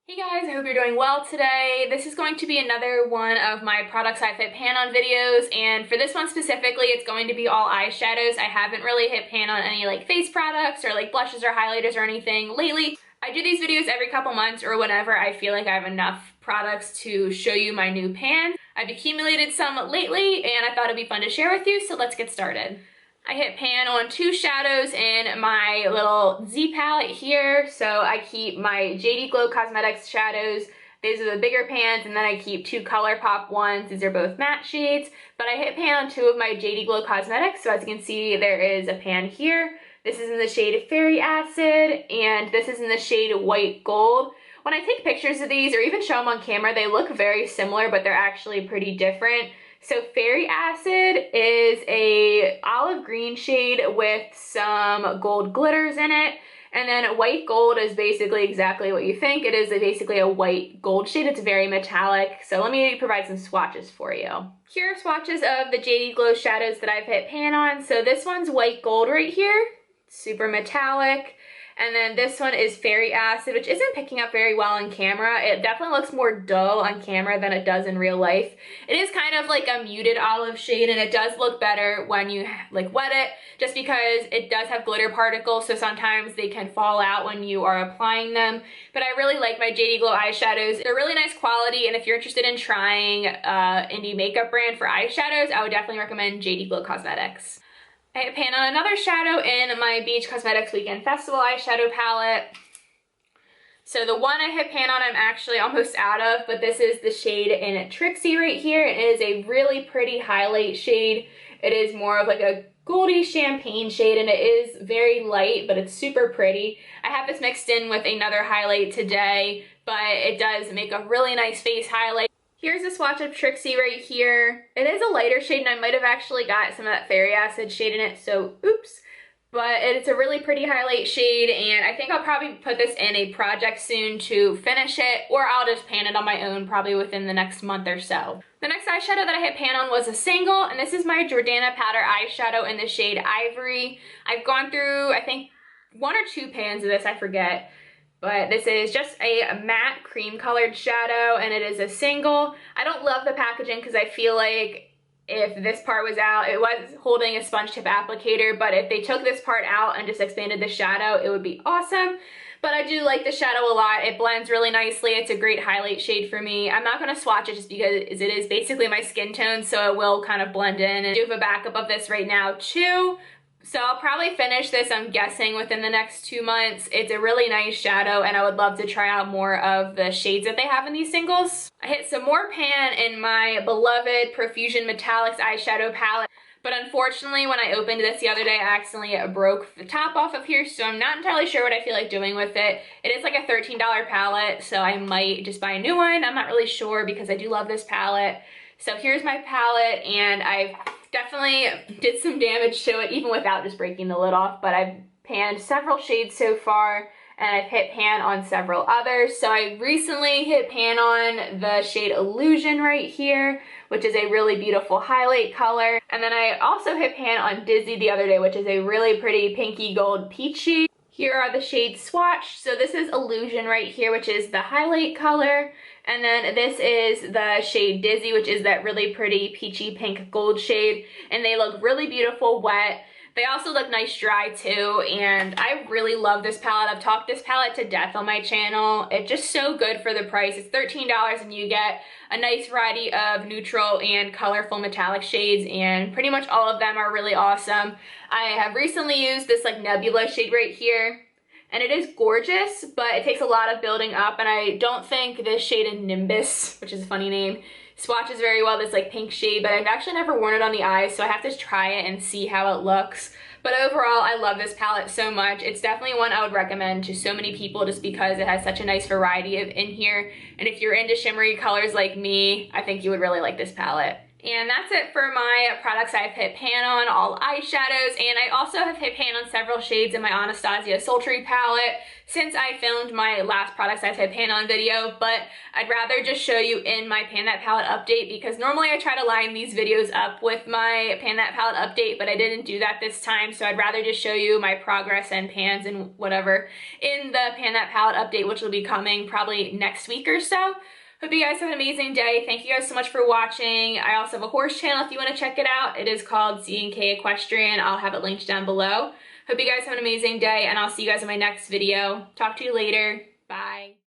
Hey guys, I hope you're doing well today. This is going to be another one of my products I've hit pan on videos, and for this one specifically, it's going to be all eyeshadows. I haven't really hit pan on any like face products or like blushes or highlighters or anything lately. I do these videos every couple months or whenever I feel like I have enough products to show you my new pan. I've accumulated some lately and I thought it'd be fun to share with you, so let's get started. I hit pan on two shadows in my little Z palette here. So I keep my JD Cosmetics shadows. These are the bigger pans, and then I keep two ColourPop ones. These are both matte shades, but I hit pan on two of my JD Cosmetics. So as you can see, there is a pan here. This is in the shade Fairy Acid, and this is in the shade White Gold. When I take pictures of these or even show them on camera, they look very similar, but they're actually pretty different. So Fairy Acid is a olive green shade with some gold glitters in it. And then White Gold is basically exactly what you think. It is basically a white gold shade. It's very metallic. So let me provide some swatches for you. Here are swatches of the JD Glow shadows that I've hit pan on. So this one's White Gold right here. Super metallic. And then this one is Fairy Acid, which isn't picking up very well on camera. It definitely looks more dull on camera than it does in real life. It is kind of like a muted olive shade, and it does look better when you like wet it, just because it does have glitter particles, so sometimes they can fall out when you are applying them. But I really like my JD Glow eyeshadows. They're really nice quality, and if you're interested in trying indie makeup brand for eyeshadows, I would definitely recommend JD Glow Cosmetics. I hit pan on another shadow in my Beach Cosmetics Weekend Festival eyeshadow palette. So the one I hit pan on I'm actually almost out of, but this is the shade in Trixie right here. It is a really pretty highlight shade. It is more of like a goldy champagne shade, and it is very light, but it's super pretty. I have this mixed in with another highlight today, but it does make a really nice face highlight. Here's a swatch of Trixie right here. It is a lighter shade, and I might have actually got some of that Fairy Acid shade in it, so oops. But it's a really pretty highlight shade, and I think I'll probably put this in a project soon to finish it, or I'll just pan it on my own probably within the next month or so. The next eyeshadow that I hit pan on was a single, and this is my Jordana powder eyeshadow in the shade Ivory. I've gone through, I think, one or two pans of this, I forget. But this is just a matte cream colored shadow, and it is a single. I don't love the packaging because I feel like if this part was out, it was holding a sponge tip applicator, but if they took this part out and just expanded the shadow, it would be awesome. But I do like the shadow a lot. It blends really nicely. It's a great highlight shade for me. I'm not going to swatch it just because it is basically my skin tone, so it will kind of blend in. And I do have a backup of this right now too. So I'll probably finish this, I'm guessing, within the next 2 months. It's a really nice shadow, and I would love to try out more of the shades that they have in these singles. I hit some more pan in my beloved Profusion Metallics eyeshadow palette, but unfortunately when I opened this the other day, I accidentally broke the top off of here, so I'm not entirely sure what I feel like doing with it. It is like a $13 palette, so I might just buy a new one. I'm not really sure because I do love this palette. So here's my palette, and I've definitely did some damage to it even without just breaking the lid off, but I've panned several shades so far, and I've hit pan on several others. So I recently hit pan on the shade Illusion right here, which is a really beautiful highlight color. And then I also hit pan on Dizzy the other day, which is a really pretty pinky gold peachy. Here are the shades swatched. So this is Illusion right here, which is the highlight color. And then this is the shade Dizzy, which is that really pretty peachy pink gold shade. And they look really beautiful wet. They also look nice dry too, and I really love this palette. I've talked this palette to death on my channel. It's just so good for the price. It's $13 and you get a nice variety of neutral and colorful metallic shades, and pretty much all of them are really awesome. I have recently used this like Nebula shade right here, and it is gorgeous, but it takes a lot of building up, and I don't think this shade in Nimbus, which is a funny name, swatches very well, this like pink shade, but I've actually never worn it on the eyes, so I have to try it and see how it looks. But overall, I love this palette so much. It's definitely one I would recommend to so many people just because it has such a nice variety in here. And if you're into shimmery colors like me, I think you would really like this palette. And that's it for my products I've hit pan on, all eyeshadows, and I also have hit pan on several shades in my Anastasia Sultry palette since I filmed my last products I've hit pan on video, but I'd rather just show you in my Pan That Palette update because normally I try to line these videos up with my Pan That Palette update, but I didn't do that this time, so I'd rather just show you my progress and pans and whatever in the Pan That Palette update, which will be coming probably next week or so. Hope you guys have an amazing day. Thank you guys so much for watching. I also have a horse channel if you want to check it out. It is called C&K Equestrian. I'll have it linked down below. Hope you guys have an amazing day, and I'll see you guys in my next video. Talk to you later. Bye.